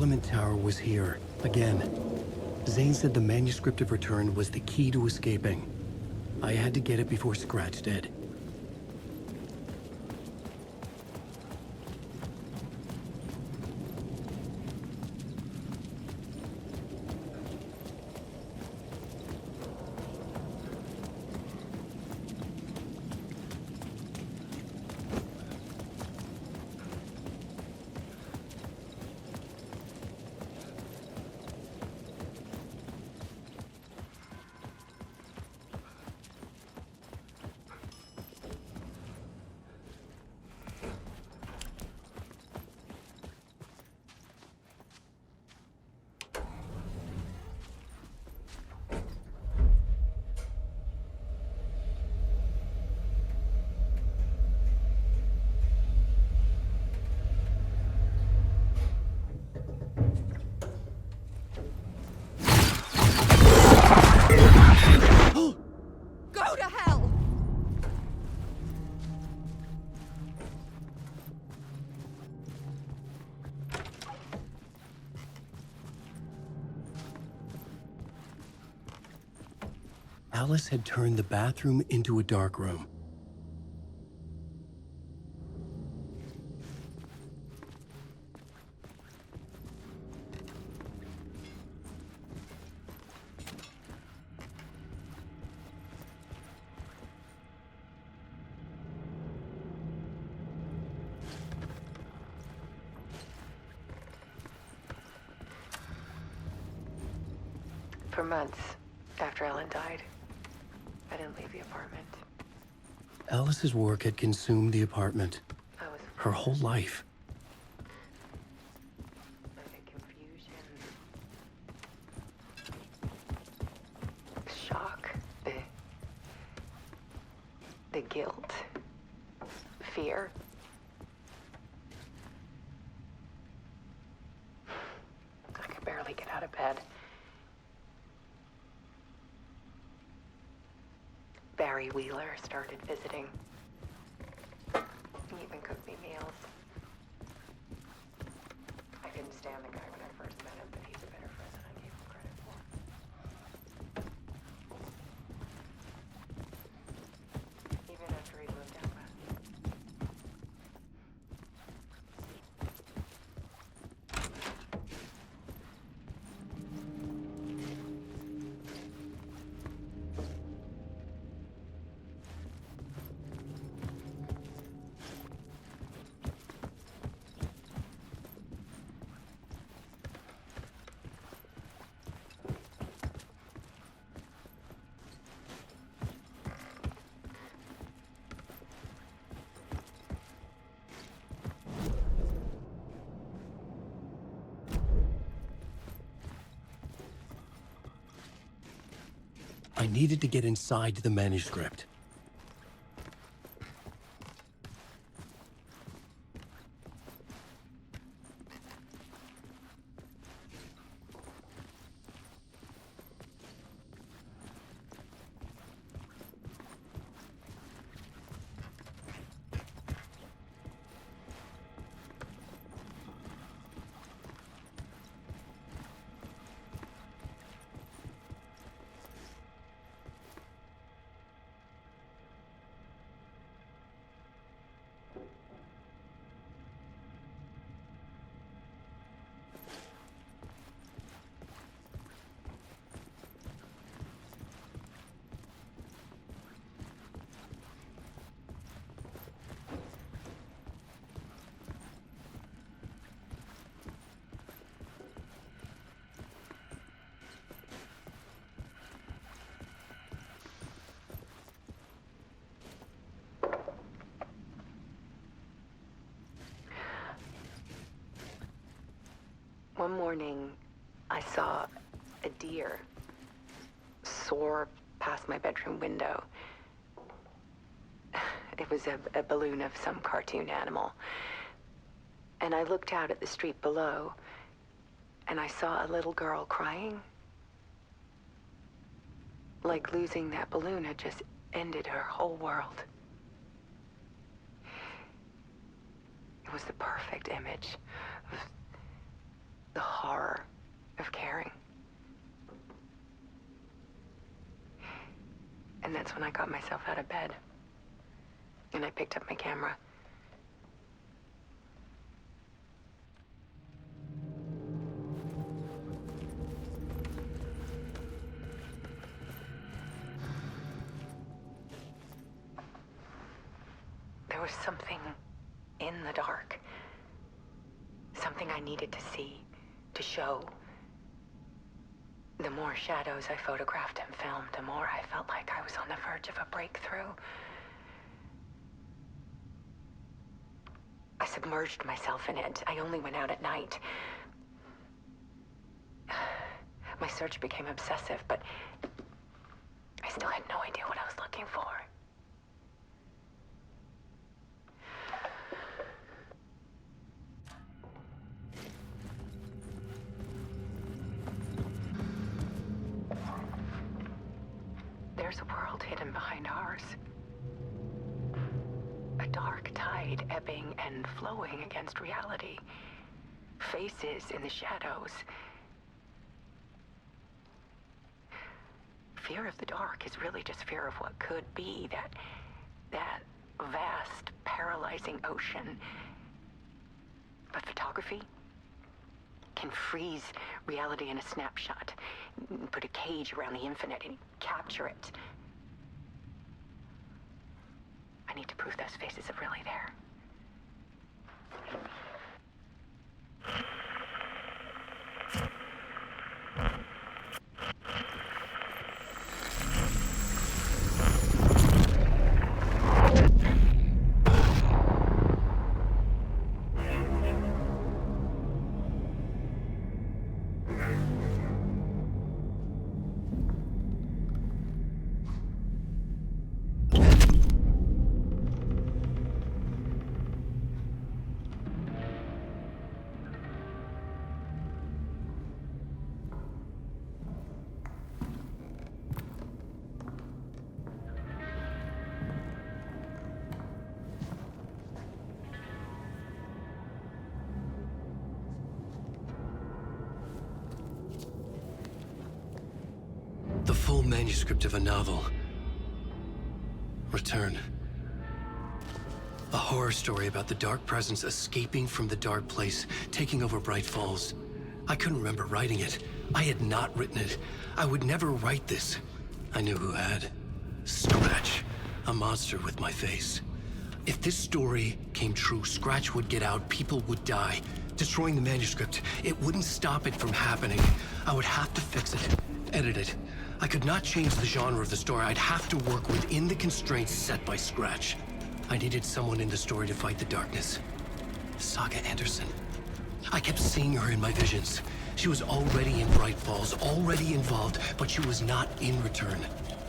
Parliament Tower was here, again. Zane said the manuscript of return was the key to escaping. I had to get it before Scratch did. Go to hell! Alice had turned the bathroom into a dark room. For months after Ellen died, I didn't leave the apartment. Alice's work had consumed the apartment. I was Her whole life. by the confusion, the shock, the guilt, fear. I could barely get out of bed. Barry Wheeler started visiting. He even cooked me meals. I couldn't stand the guy when I first met him, but he's a better friend than I gave him credit for. Even after he moved out west. I needed to get inside the manuscript. One morning, I saw a deer soar past my bedroom window. It was a balloon of some cartoon animal. And I looked out at the street below, and I saw a little girl crying. Like losing that balloon had just ended her whole world. It was the perfect image of the horror of caring. And that's when I got myself out of bed. And I picked up my camera. There was something in the dark. Something I needed to see, to show. The more shadows I photographed and filmed, the more I felt like I was on the verge of a breakthrough. I submerged myself in it. I only went out at night. My search became obsessive, but I still had no idea what I was looking for. There's a world hidden behind ours. A dark tide ebbing and flowing against reality. Faces in the shadows. Fear of the dark is really just fear of what could be, that vast, paralyzing ocean. But photography can freeze reality in a snapshot, put a cage around the infinite and capture it. I need to prove those faces are really there. The full manuscript of a novel. Return. A horror story about the dark presence escaping from the dark place, taking over Bright Falls. I couldn't remember writing it. I had not written it. I would never write this. I knew who had. Scratch. A monster with my face. If this story came true, Scratch would get out, people would die. Destroying the manuscript, it wouldn't stop it from happening. I would have to fix it, edit it. I could not change the genre of the story. I'd have to work within the constraints set by Scratch. I needed someone in the story to fight the darkness. Saga Anderson. I kept seeing her in my visions. She was already in Bright Falls, already involved, but she was not in Return.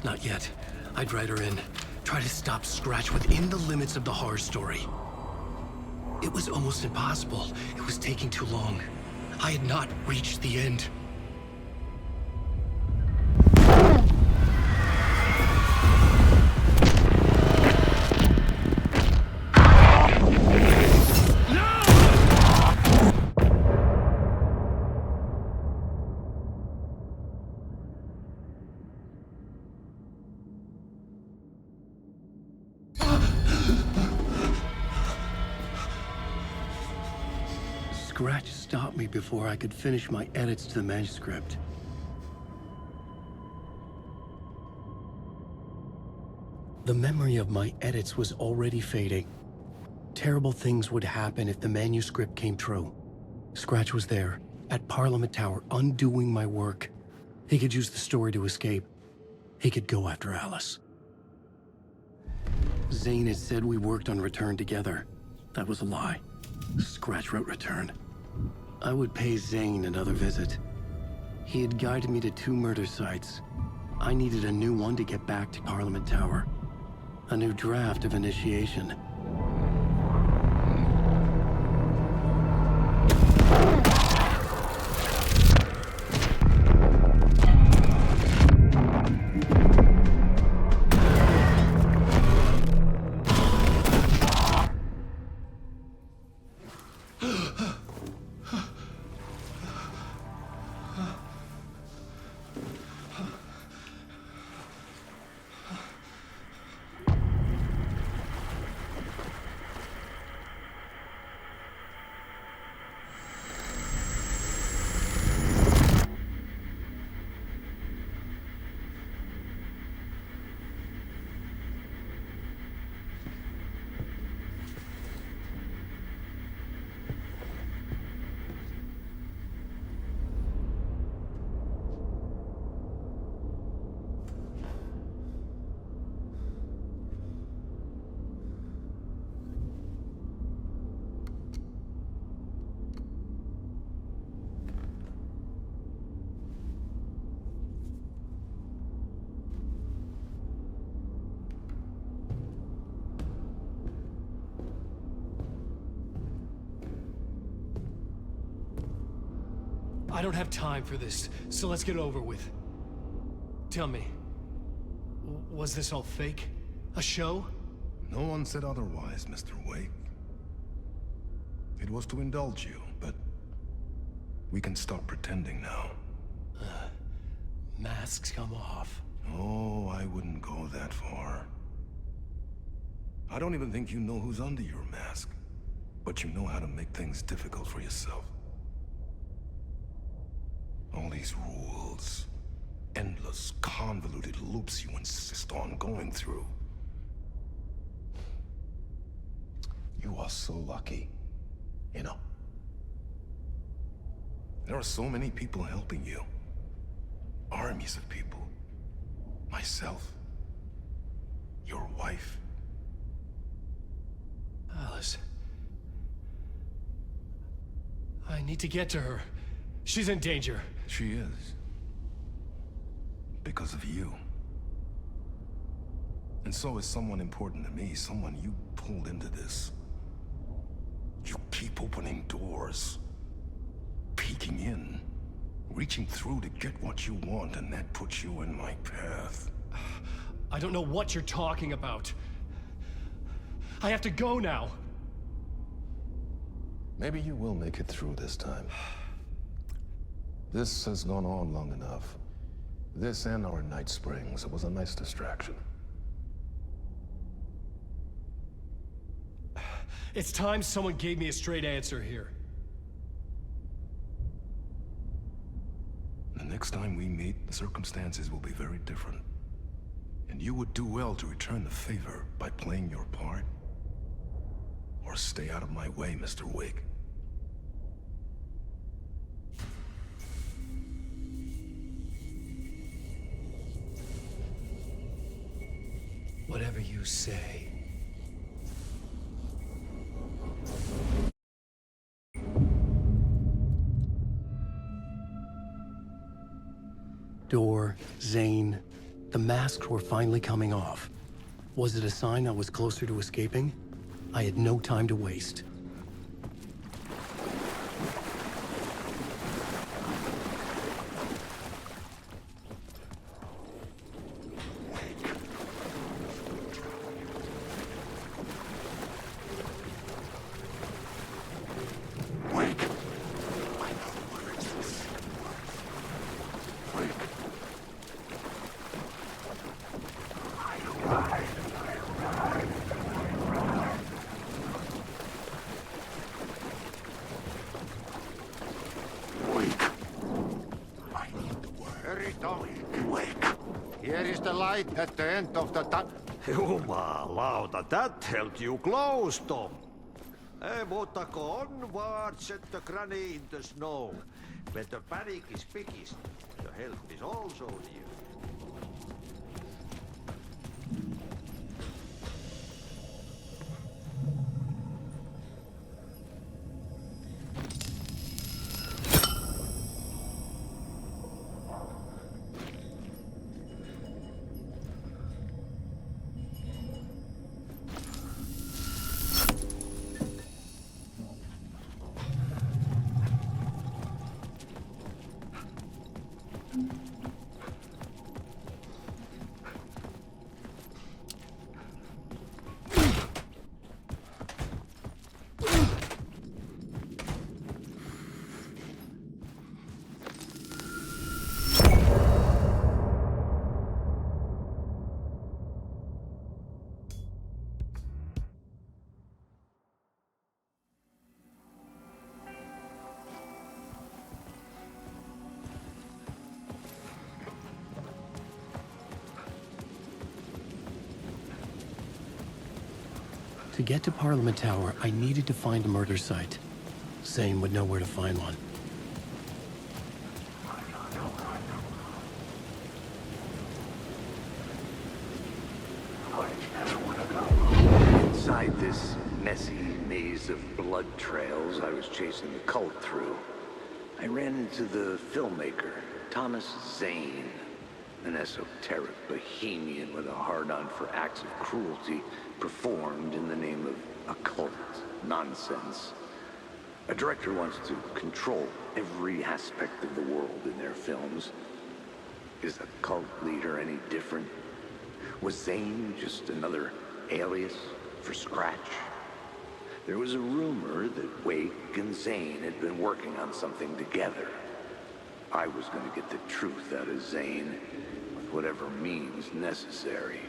Not yet. I'd write her in. Try to stop Scratch within the limits of the horror story. It was almost impossible. It was taking too long. I had not reached the end. Scratch stopped me before I could finish my edits to the manuscript. The memory of my edits was already fading. Terrible things would happen if the manuscript came true. Scratch was there, at Parliament Tower, undoing my work. He could use the story to escape. He could go after Alice. Zane had said we worked on Return together. That was a lie. Scratch wrote Return. I would pay Zane another visit. He had guided me to 2 murder sites. I needed a new one to get back to Parliament Tower. A new draft of initiation. I don't have time for this, so let's get it over with. Tell me, was this all fake? A show? No one said otherwise, Mr. Wake. It was to indulge you, but we can stop pretending now. Masks come off. Oh, I wouldn't go that far. I don't even think you know who's under your mask, but you know how to make things difficult for yourself. All these rules, endless, convoluted loops you insist on going through. You are so lucky, you know. There are so many people helping you. Armies of people. Myself. Your wife. Alice. I need to get to her. She's in danger. She is. Because of you. And so is someone important to me, someone you pulled into this. You keep opening doors. Peeking in. Reaching through to get what you want, and that puts you in my path. I don't know what you're talking about. I have to go now. Maybe you will make it through this time. This has gone on long enough. This and our Night Springs. It was a nice distraction. It's time someone gave me a straight answer here. The next time we meet, the circumstances will be very different. And you would do well to return the favor by playing your part. Or stay out of my way, Mr. Wake. Whatever you say. Door, Zane, the masks were finally coming off. Was it a sign I was closer to escaping? I had no time to waste. Here is the light at the end of the tunnel. Jumalauta, that helped you close, Tom. Mutta go onward, set the granny in the snow. When the panic is biggest, the help is also near. To get to Parliament Tower, I needed to find a murder site. Zane would know where to find one. Inside this messy maze of blood trails I was chasing the cult through, I ran into the filmmaker, Thomas Zane, an esoteric bohemian with a hard-on for acts of cruelty performed in the name of occult nonsense. A director wants to control every aspect of the world in their films. Is the cult leader any different? Was Zane just another alias for Scratch? There was a rumor that Wake and Zane had been working on something together. I was going to get the truth out of Zane with whatever means necessary.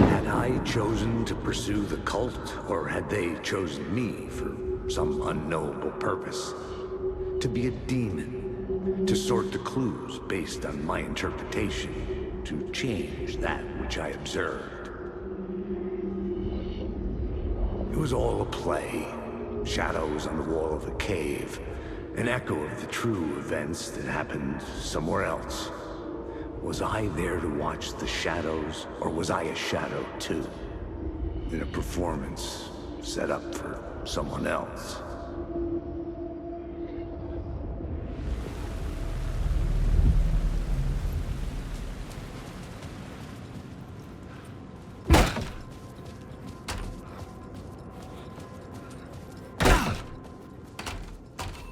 Had I chosen to pursue the cult, or had they chosen me for some unknowable purpose? To be a demon, to sort the clues based on my interpretation, to change that which I observed. It was all a play, shadows on the wall of a cave, an echo of the true events that happened somewhere else. Was I there to watch the shadows, or was I a shadow too? In a performance set up for someone else?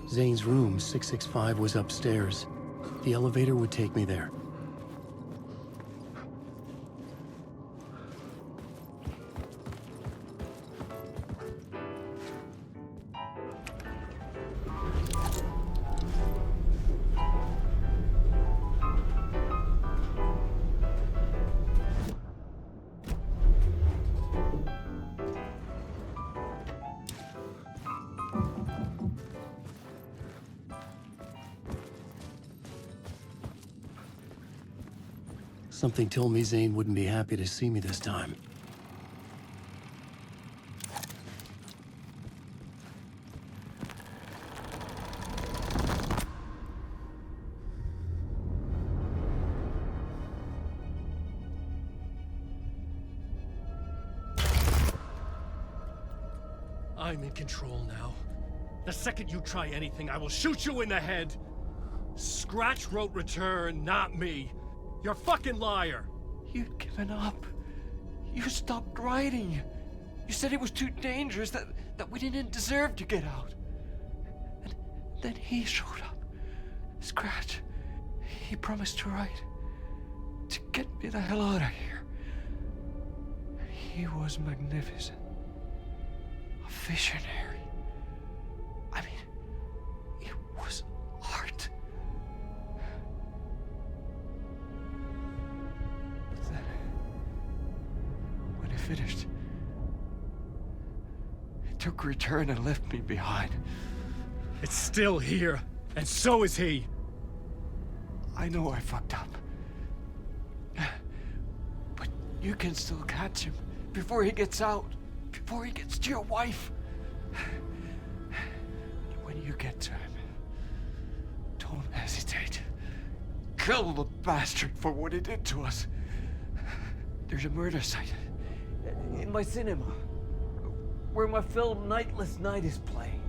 Zane's room, 665, was upstairs. The elevator would take me there. Something told me Zane wouldn't be happy to see me this time. I'm in control now. The second you try anything, I will shoot you in the head! Scratch wrote Return, not me. You're a fucking liar! You'd given up. You stopped writing. You said it was too dangerous, that we didn't deserve to get out. And then he showed up. Scratch. He promised to write. To get me the hell out of here. He was magnificent. A visionary. I mean, it was art. Then, when he finished, he took Return and left me behind. It's still here, and so is he. I know I fucked up. But you can still catch him before he gets out, before he gets to your wife. When you get to him, don't hesitate. Kill the bastard for what he did to us. There's a murder site. In my cinema. Where my film Nightless Night is playing.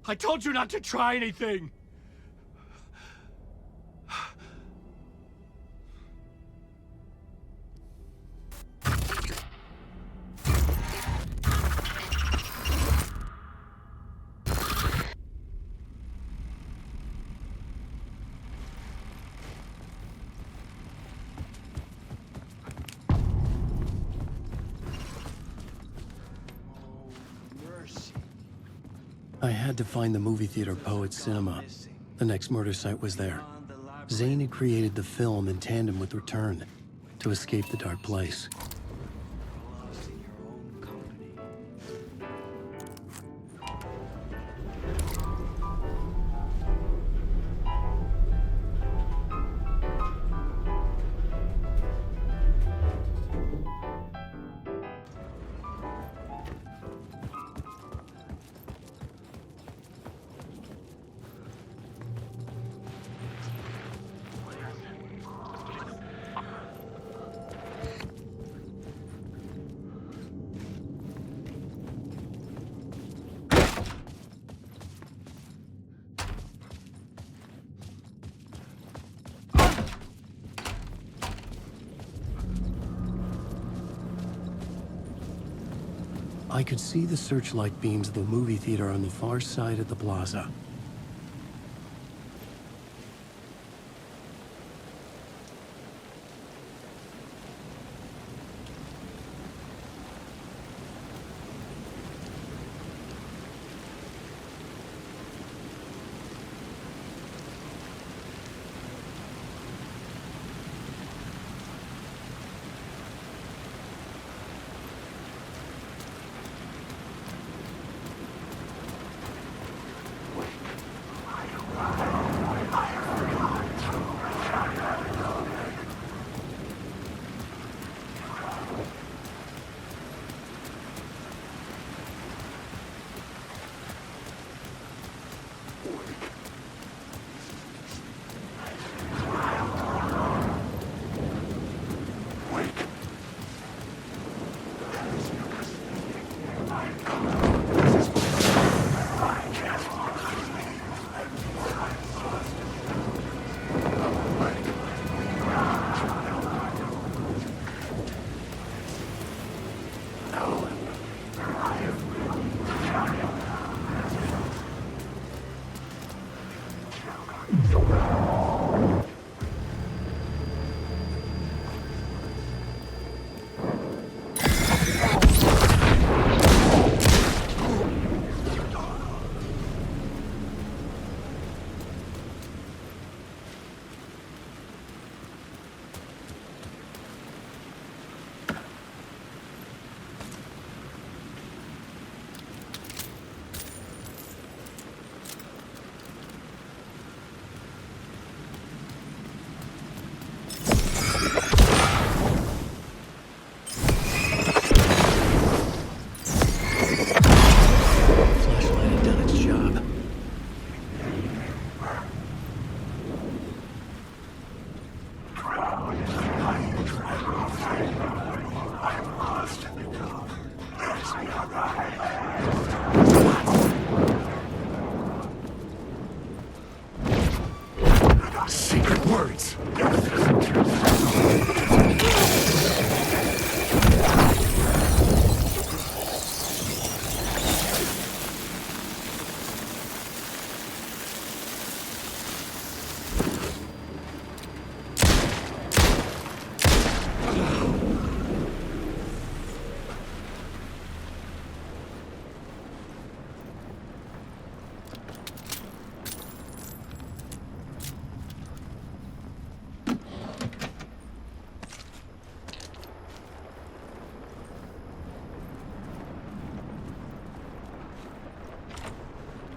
I told you not to try anything! I had to find the movie theater Poet Cinema. The next murder site was there. Zane had created the film in tandem with Return to escape the dark place. I could see the searchlight beams of the movie theater on the far side of the plaza.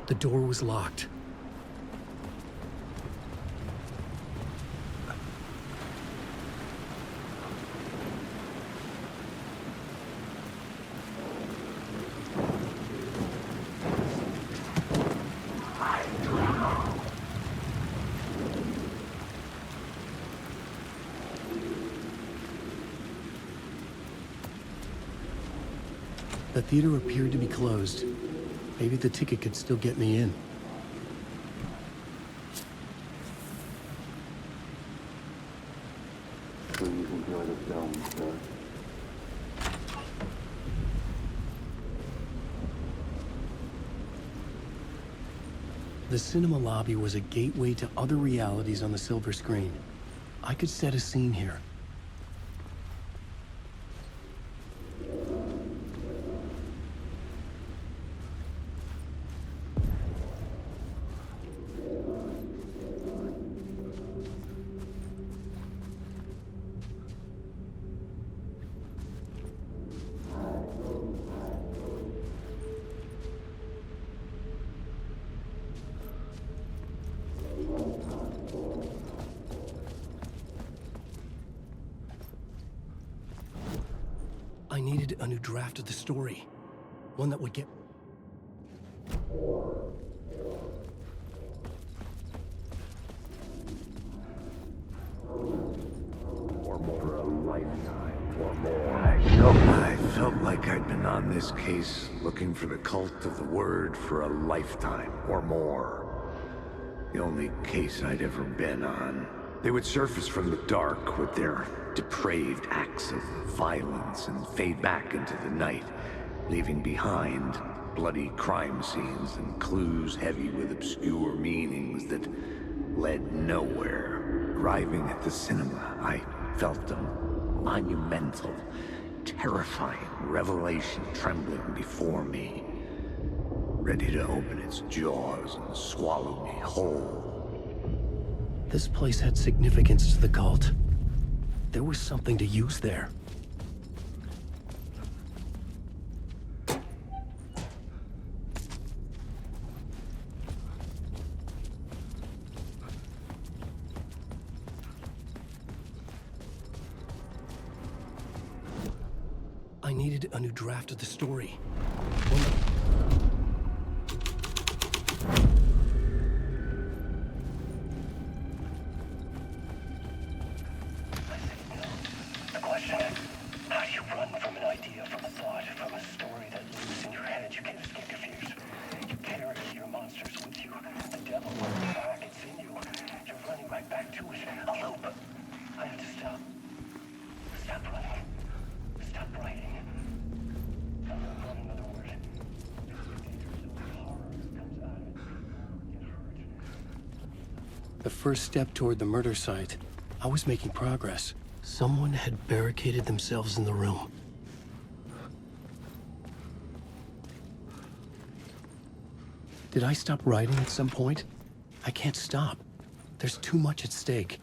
The door was locked. The theater appeared to be closed. Maybe the ticket could still get me in. Please enjoy the film, sir. The cinema lobby was a gateway to other realities on the silver screen. I could set a scene here. I needed a new draft of the story. One that would get... Or more a lifetime, or more. I felt like I'd been on this case looking for the cult of the word for a lifetime, or more. The only case I'd ever been on. They would surface from the dark with their depraved acts of violence and fade back into the night, leaving behind bloody crime scenes and clues heavy with obscure meanings that led nowhere. Arriving at the cinema, I felt a monumental, terrifying revelation trembling before me, ready to open its jaws and swallow me whole. This place had significance to the cult. There was something to use there. I needed a new draft of the story. One that... The first step toward the murder site. I was making progress. Someone had barricaded themselves in the room. Did I stop writing at some point? I can't stop. There's too much at stake.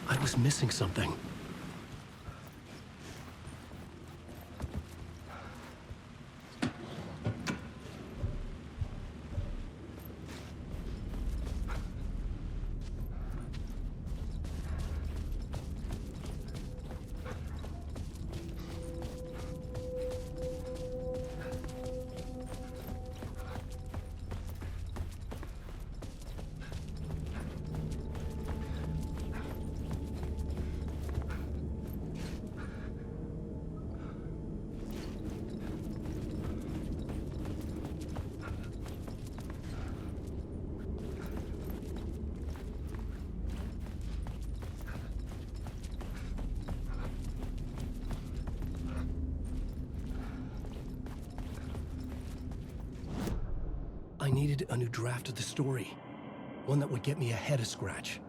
I was missing something. I needed a new draft of the story. One that would get me ahead of Scratch.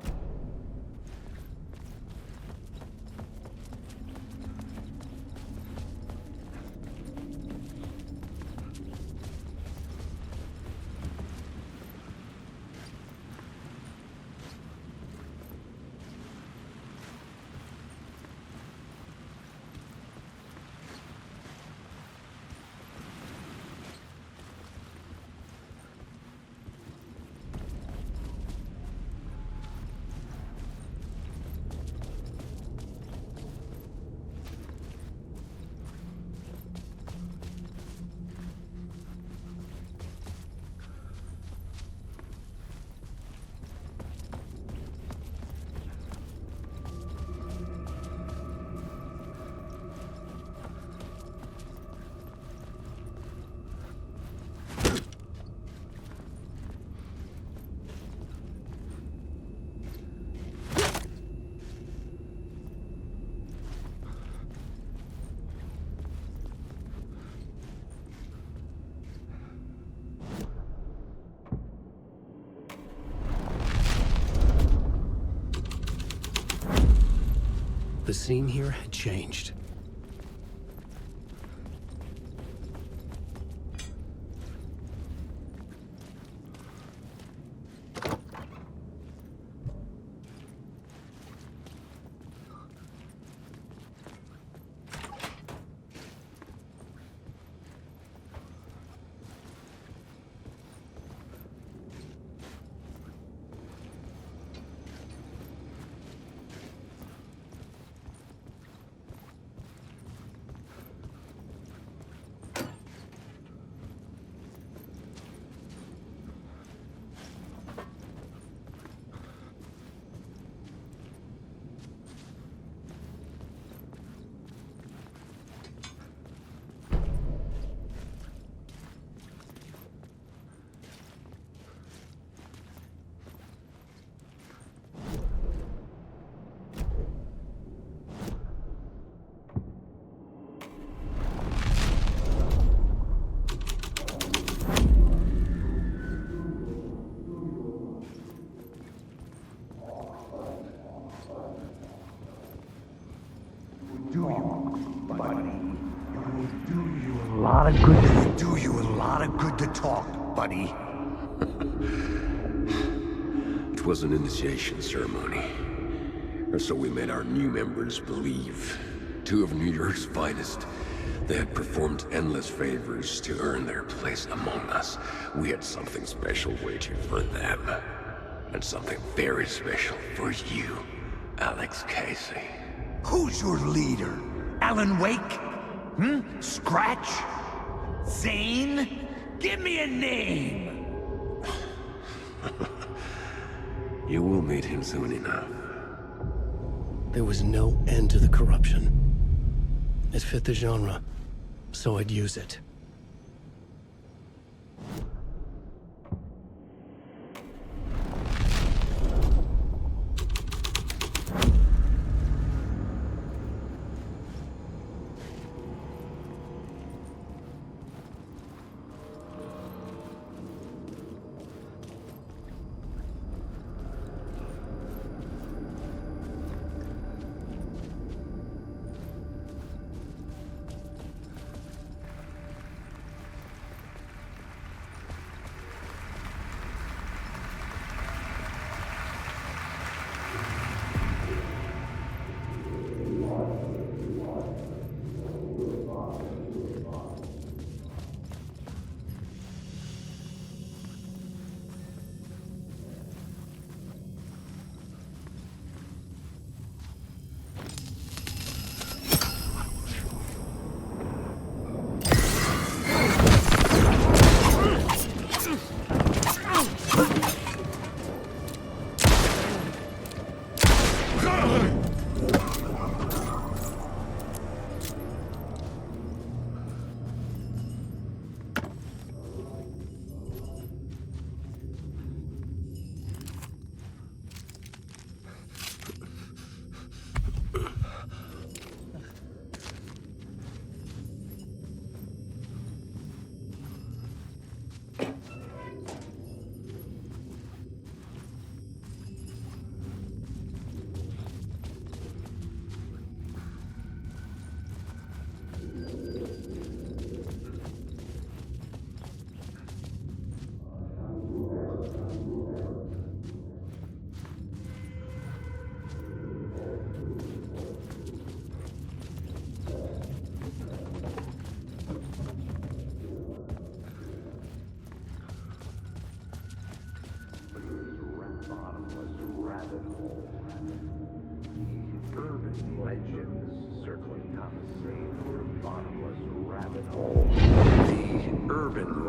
The scene here had changed. Do you a lot of good to talk, buddy. It was an initiation ceremony. Or so we made our new members believe. Two of New York's finest. They had performed endless favors to earn their place among us. We had something special waiting for them. And something very special for you, Alex Casey. Who's your leader? Alan Wake? Scratch? Zane? Give me a name! You will meet him soon enough. There was no end to the corruption. It fit the genre, so I'd use it.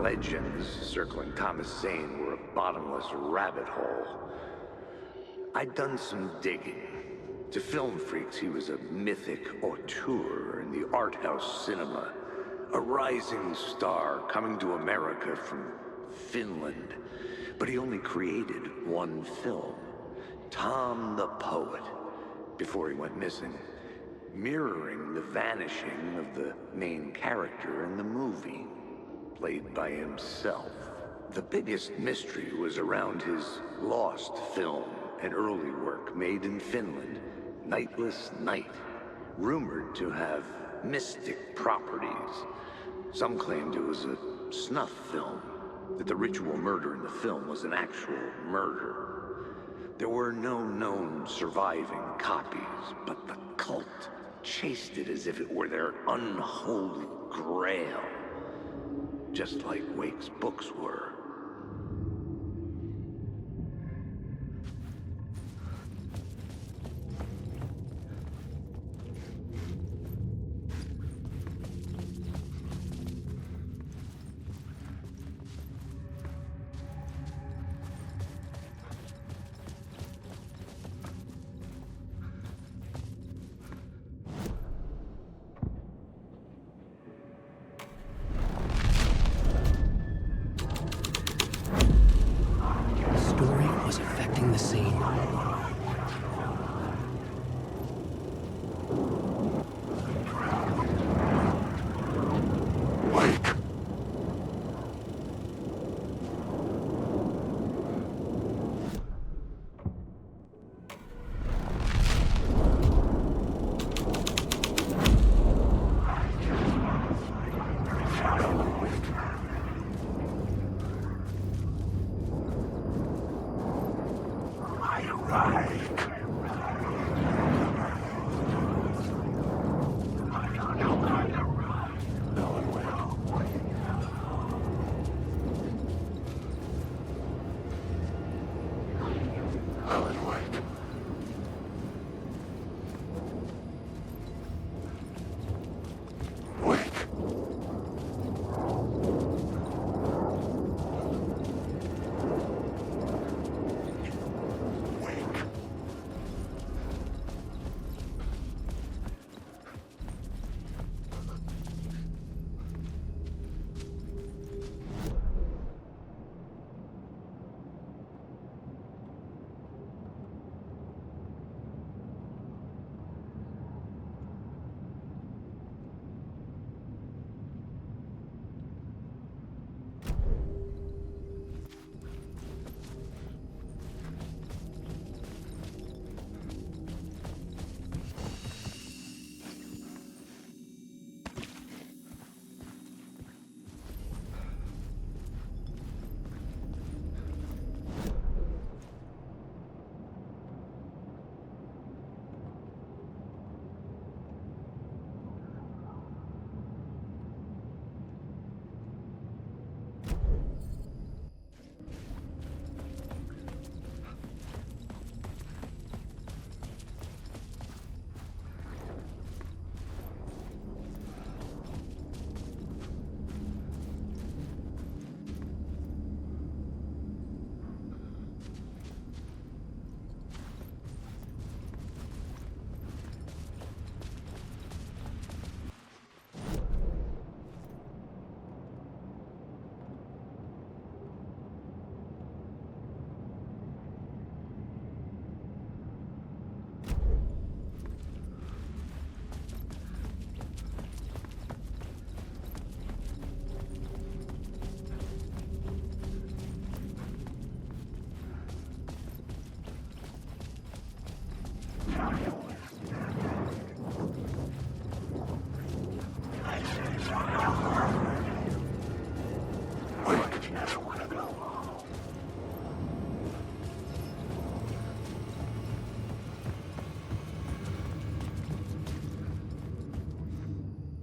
legends circling Thomas Zane were a bottomless rabbit hole. I'd done some digging. To film freaks, he was a mythic auteur in the art house cinema. A rising star coming to America from Finland. But he only created one film, Tom the Poet, before he went missing, mirroring the vanishing of the main character in the movie, played by himself. The biggest mystery was around his lost film, an early work made in Finland, Nightless Night, rumored to have mystic properties. Some claimed it was a snuff film, that the ritual murder in the film was an actual murder. There were no known surviving copies, but the cult chased it as if it were their unholy grail, just like Wake's books were. The scene.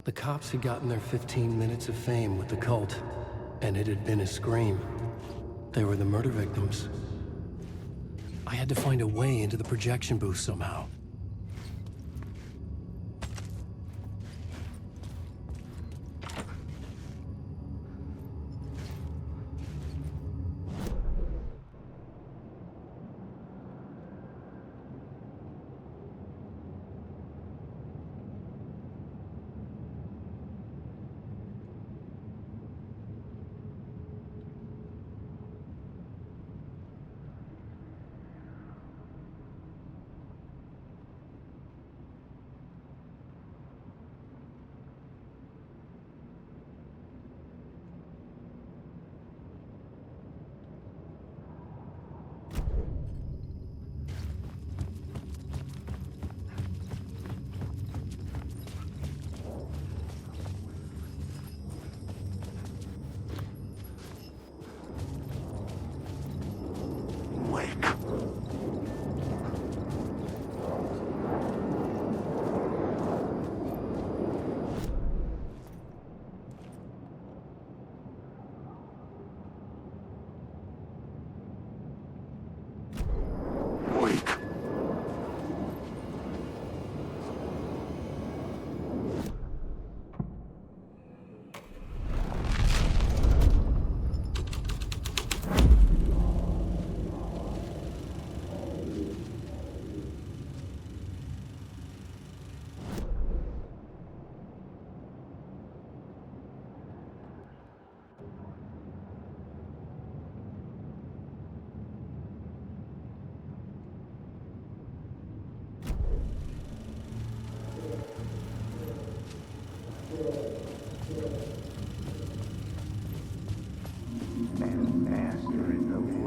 The cops had gotten their 15 minutes of fame with the cult, and it had been a scream. They were the murder victims. I had to find a way into the projection booth somehow.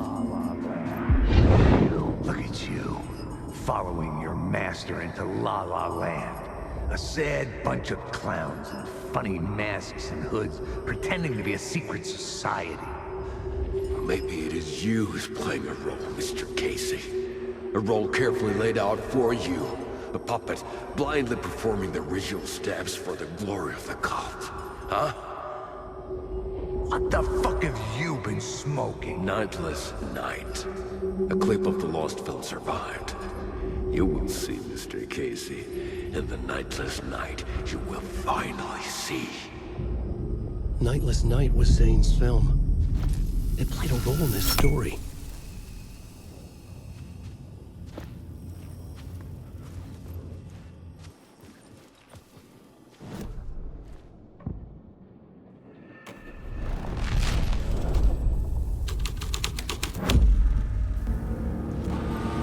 La La Land. Look at you, following your master into La La Land. A sad bunch of clowns in funny masks and hoods, pretending to be a secret society. Maybe it is you who's playing a role, Mr. Casey. A role carefully laid out for you. A puppet, blindly performing the ritual steps for the glory of the cult. Huh? What the fuck have you been smoking? Nightless Night. A clip of the lost film survived. You will see, Mr. Casey. In the Nightless Night, you will finally see. Nightless Night was Zane's film. It played a role in this story.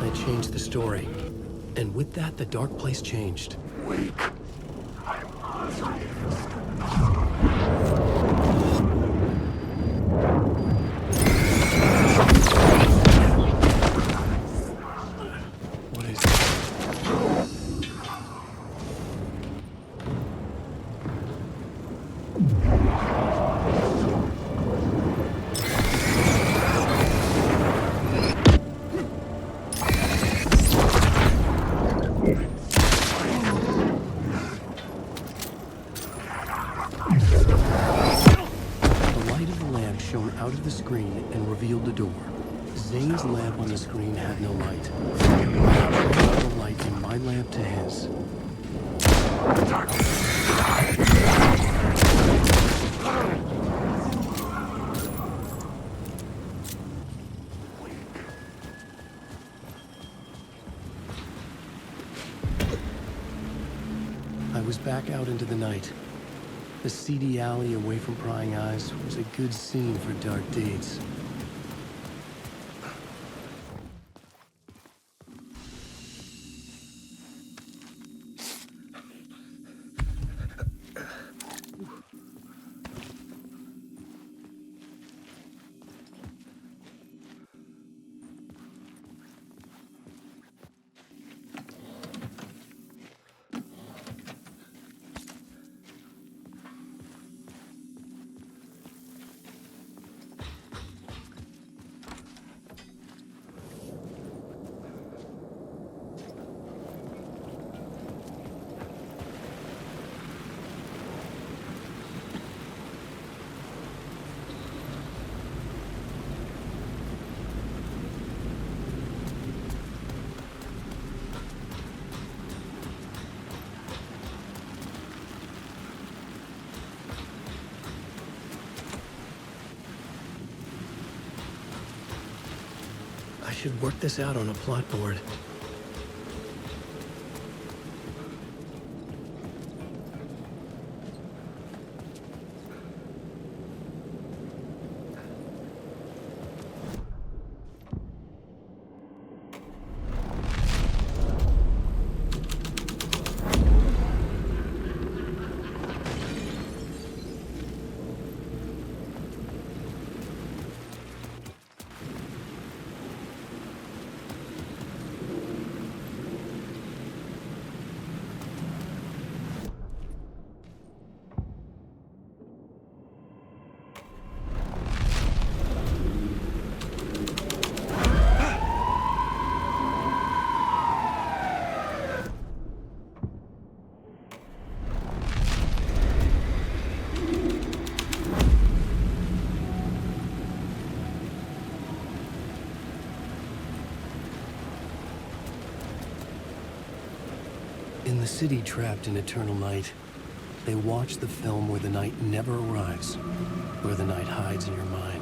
I changed the story. And with that, the dark place changed. Weak. What is it? Shone out of the screen and revealed the door. Zane's lamp on the screen had no light. The light in my lamp to his. I was back out into the night. The seedy alley away from prying eyes was a good scene for dark deeds. I should work this out on a plot board. In the city trapped in eternal night, they watch the film where the night never arrives, where the night hides in your mind.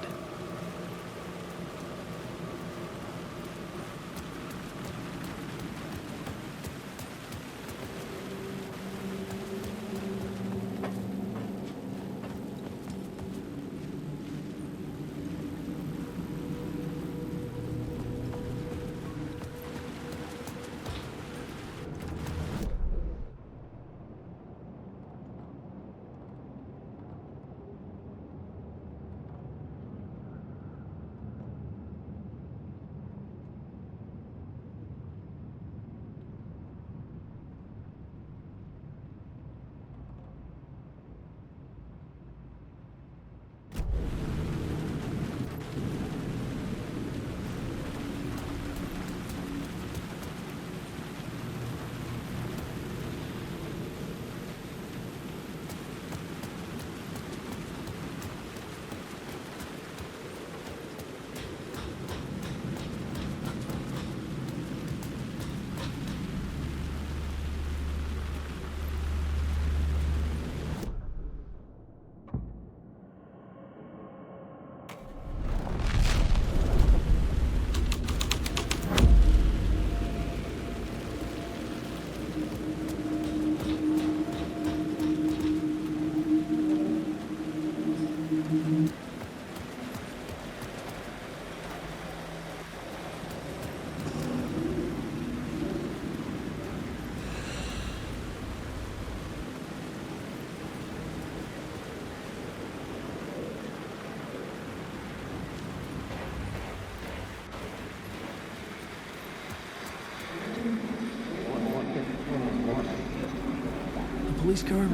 things, Carm?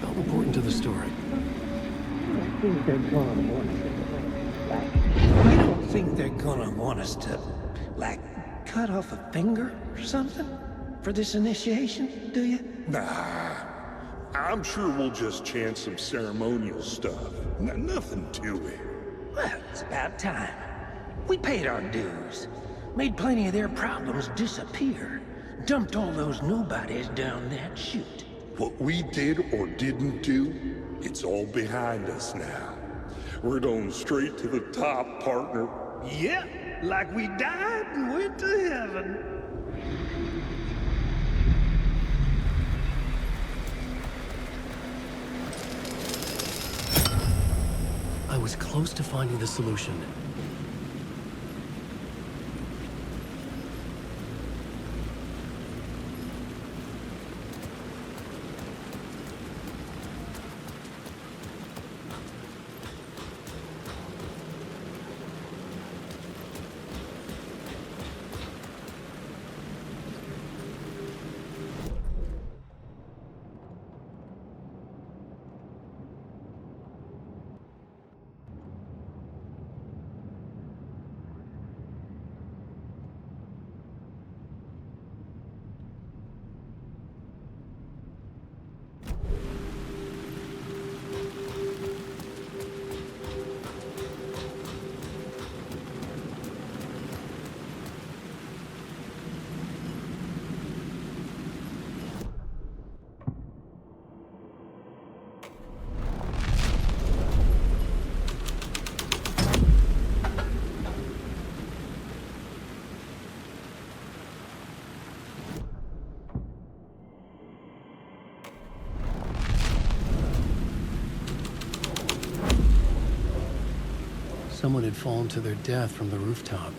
How important to the story? I don't think they're gonna want us to, like, cut off a finger or something for this initiation, do you? Nah. I'm sure we'll just chant some ceremonial stuff. Nothing to it. Well, it's about time. We paid our dues. Made plenty of their problems disappear. Dumped all those nobodies down that chute. What we did or didn't do, it's all behind us now. We're going straight to the top, partner. Yep, like we died and went to heaven. I was close to finding the solution. Someone had fallen to their death from the rooftop.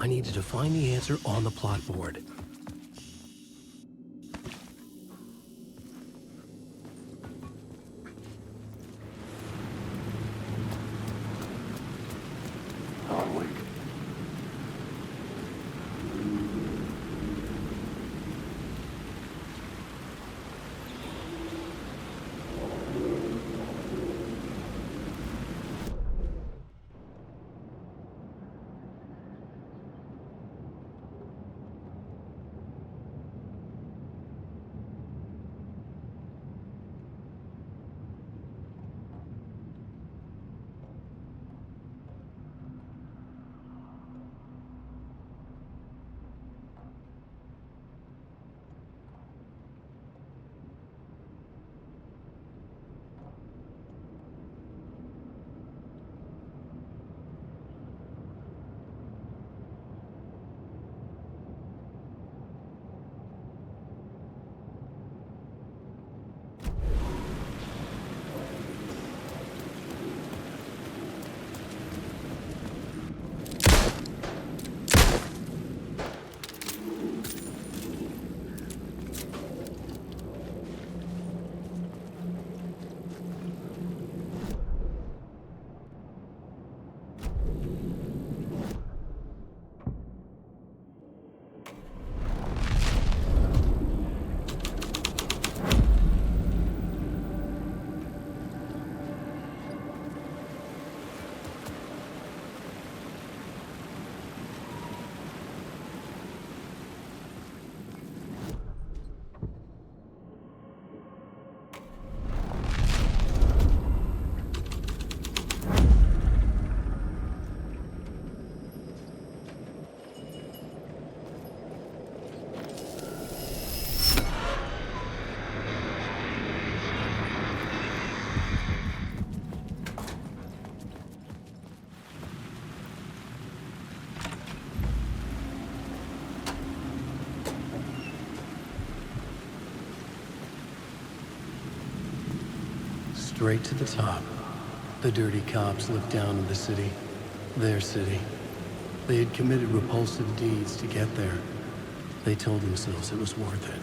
I needed to find the answer on the plot board. Onward. straight to the top. The dirty cops looked down on the city. Their city. They had committed repulsive deeds to get there. They told themselves it was worth it.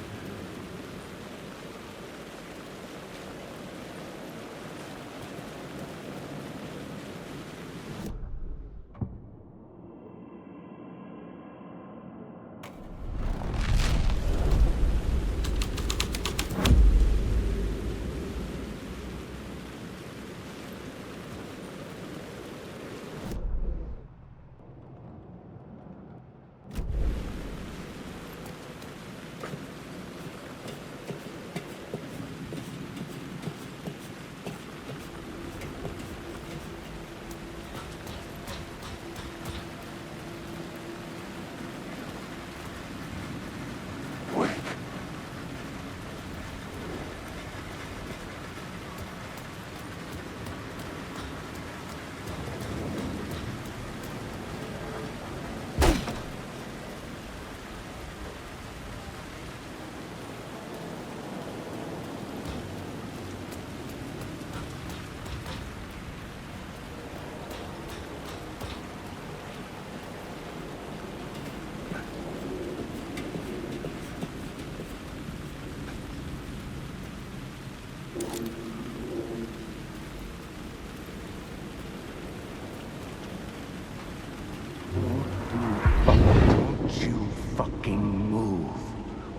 Don't you fucking move,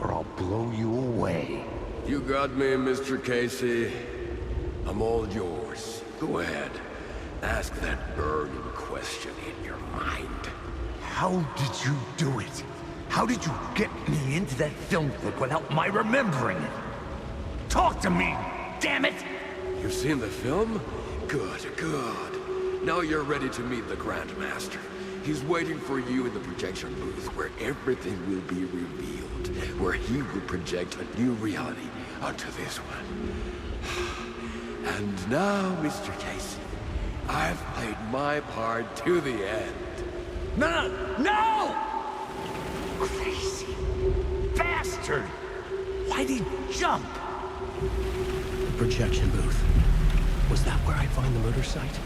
or I'll blow you away. You got me, Mr. Casey. I'm all yours. Go ahead. Ask that burning question in your mind. How did you do it? How did you get me into that film clip without my remembering it? Talk to me, damn it! You've seen the film? Good, good. Now you're ready to meet the Grandmaster. He's waiting for you in the projection booth where everything will be revealed, where he will project a new reality onto this one. And now, Mr. Casey, I've played my part to the end. No! Crazy bastard! Why'd he jump? The projection booth. Was that where I'd find the murder site?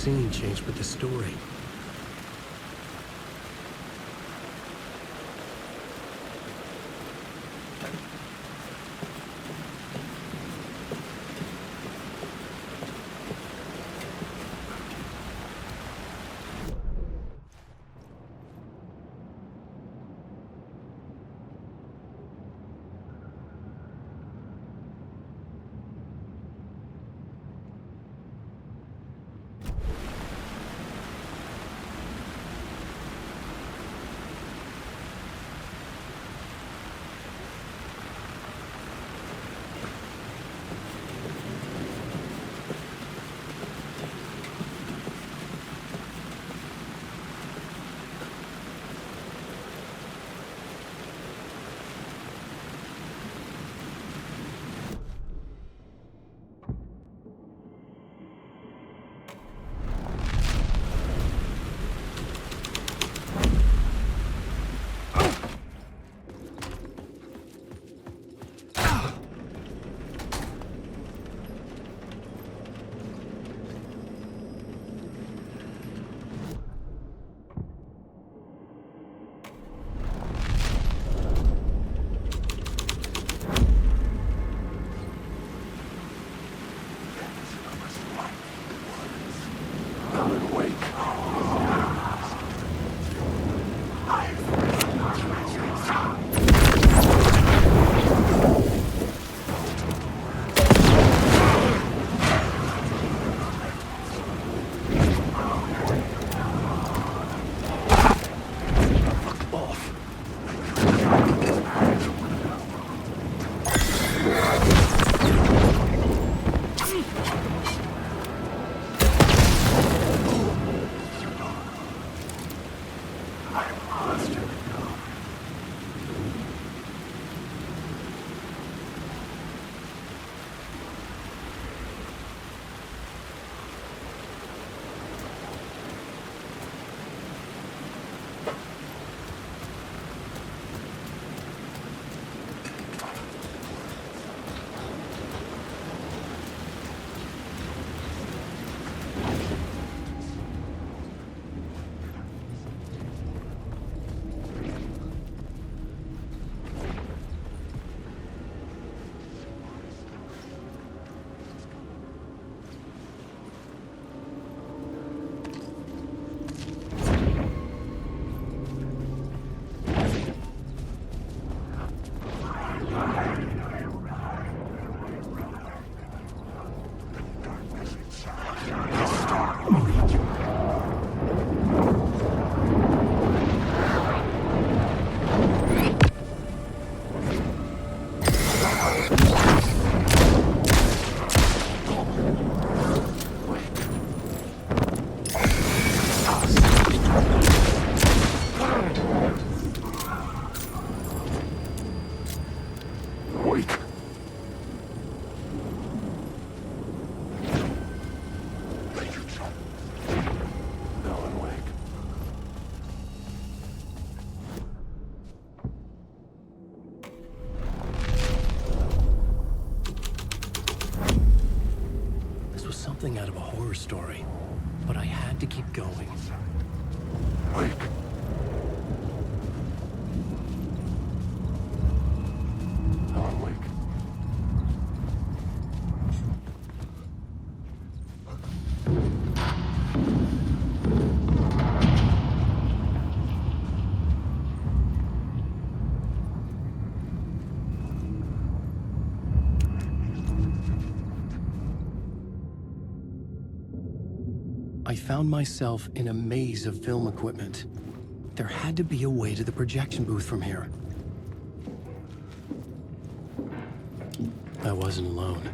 scene changed with the story. Something out of a horror story, but I had to keep going. Wake. Alan Wake. I found myself in a maze of film equipment. There had to be a way to the projection booth from here. I wasn't alone.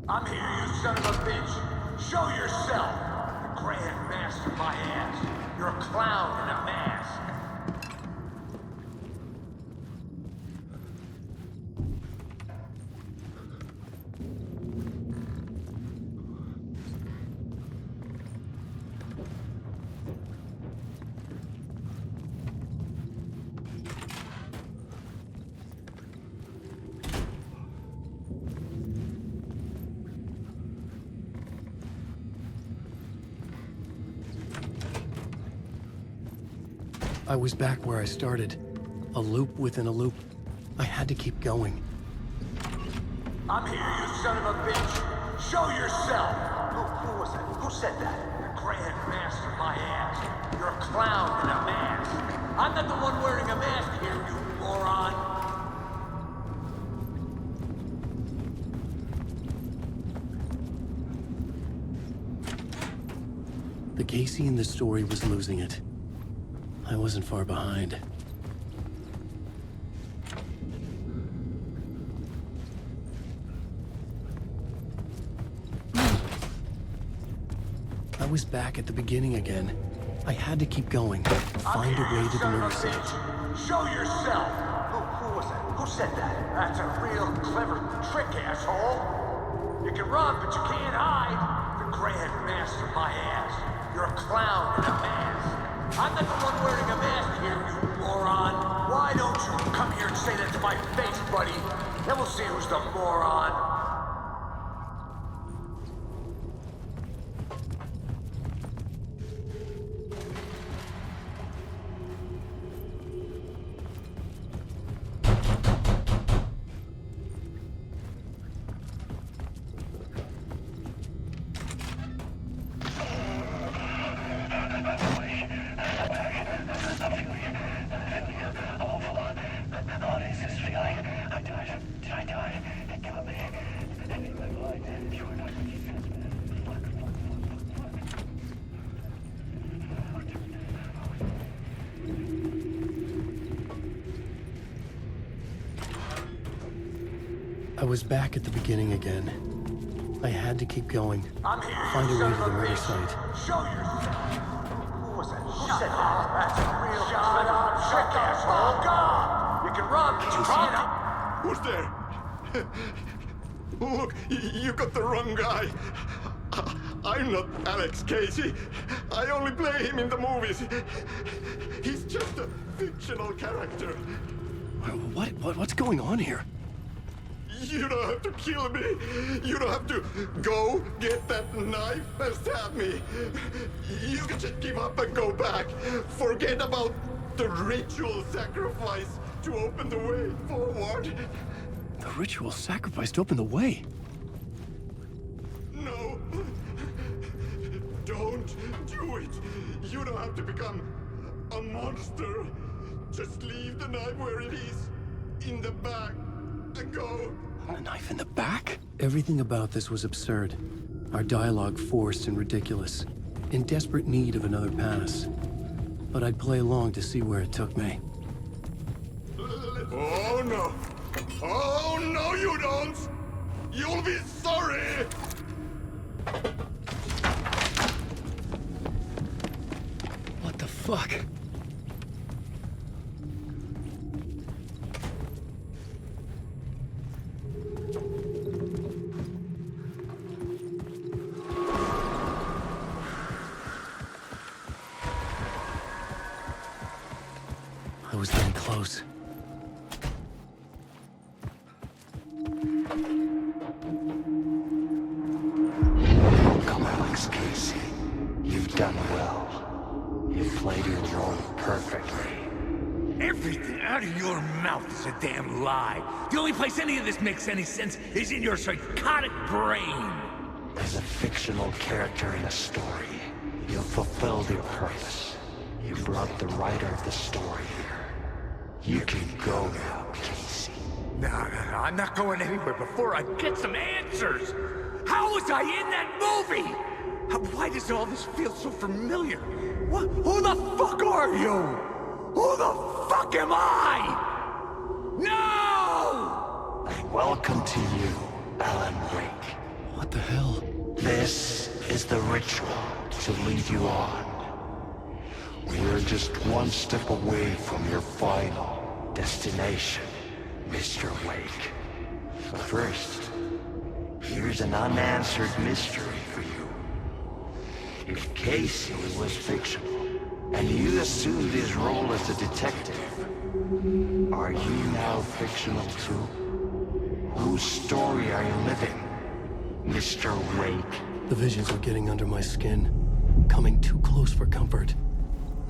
I'm here, you son of a bitch! Show yourself! Grand master my ass! You're a clown in a mask! I was back where I started. A loop within a loop. I had to keep going. I'm here, you son of a bitch. Show yourself. Who was that? Who said that? The Grand Master, my ass. You're a clown in a mask. I'm not the one wearing a mask here, you moron. The Casey in the story was losing it. I wasn't far behind. I was back at the beginning again. I had to keep going. Find a way to the riverside. Show yourself! Who was that? Who said that? That's a real clever trick, asshole! You can run, but you can't hide! The Grand Master, my ass. You're a clown in a mask. I'm not the one wearing a mask here, you moron! Why don't you come here and say that to my face, buddy? Then we'll see who's the moron. I was back at the beginning again. I had to keep going. I'm here, Find a way to the son of a riverside. bitch. Show yourself. Who was that? Who said that? That's a real clever trick, asshole. God! You can run, but you can't. Who's there? Look, you got the wrong guy. I'm not Alex Casey. I only play him in the movies. He's just a fictional character. What's going on here? You don't have to kill me. You don't have to go get that knife and stab me. You can just give up and go back. Forget about the ritual sacrifice to open the way forward. The ritual sacrifice to open the way? No. Don't do it. You don't have to become a monster. Just leave the knife where it is, in the back, and go. A knife in the back? Everything about this was absurd. Our dialogue forced and ridiculous. In desperate need of another pass. But I'd play along to see where it took me. Oh no! Oh no, you don't! You'll be sorry! What the fuck? I was getting close. Welcome, Alex Casey. You've done well. You've played your role perfectly. Everything out of your mouth is a damn lie. The only place any of this makes any sense is in your psychotic brain. As a fictional character in a story, you've fulfilled your purpose. You brought the writer of the story here. You can go now, Casey. No, I'm not going anywhere before I get some answers. How was I in that movie? Why does all this feel so familiar? What? Who the fuck are you? Who the fuck am I? No! Welcome to you, Alan Wake. What the hell? This is the ritual to lead you on. We're just one step away from your final destination, Mr. Wake. But first, here's an unanswered mystery for you. If Casey was fictional, and you assumed his role as a detective, are you now fictional too? Whose story are you living, Mr. Wake? The visions were getting under my skin, coming too close for comfort.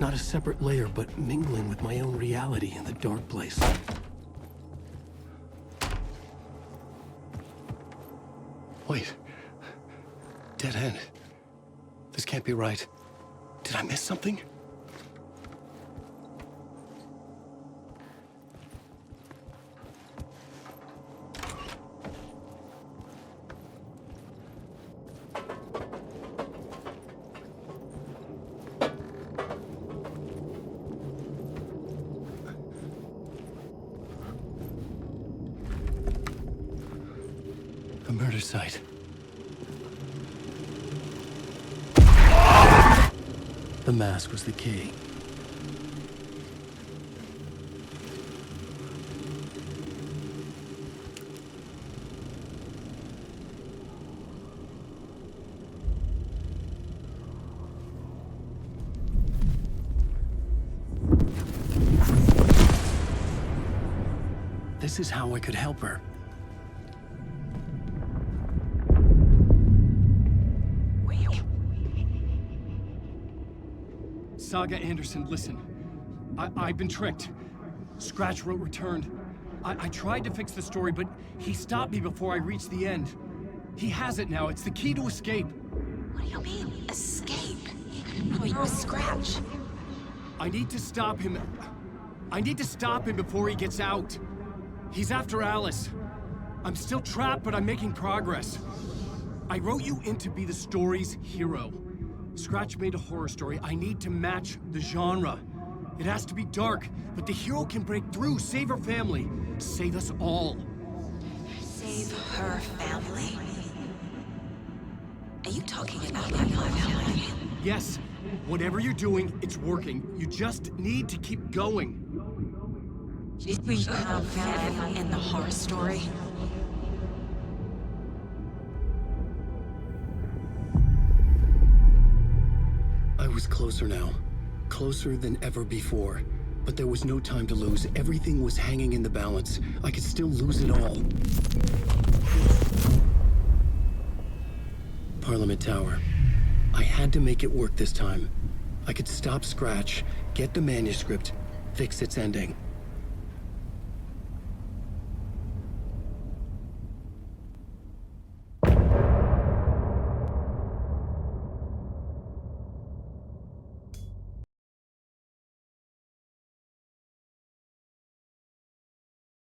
Not a separate layer, but mingling with my own reality in the dark place. Wait. Dead end. This can't be right. Did I miss something? A murder site. The mask was the key. This is how I could help her. Saga Anderson, listen. I've been tricked. Scratch wrote returned. I tried to fix the story, but he stopped me before I reached the end. He has it now. It's the key to escape. What do you mean, escape? Oh, you're a Scratch. I need to stop him. I need to stop him before he gets out. He's after Alice. I'm still trapped, but I'm making progress. I wrote you in to be the story's hero. Scratch made a horror story. I need to match the genre. It has to be dark, but the hero can break through, save her family, save us all. Save her family? Are you talking about my family? Yes. Whatever you're doing, it's working. You just need to keep going. Were you confident in the horror story? I was closer now. Closer than ever before. But there was no time to lose. Everything was hanging in the balance. I could still lose it all. Parliament Tower. I had to make it work this time. I could stop Scratch, get the manuscript, fix its ending.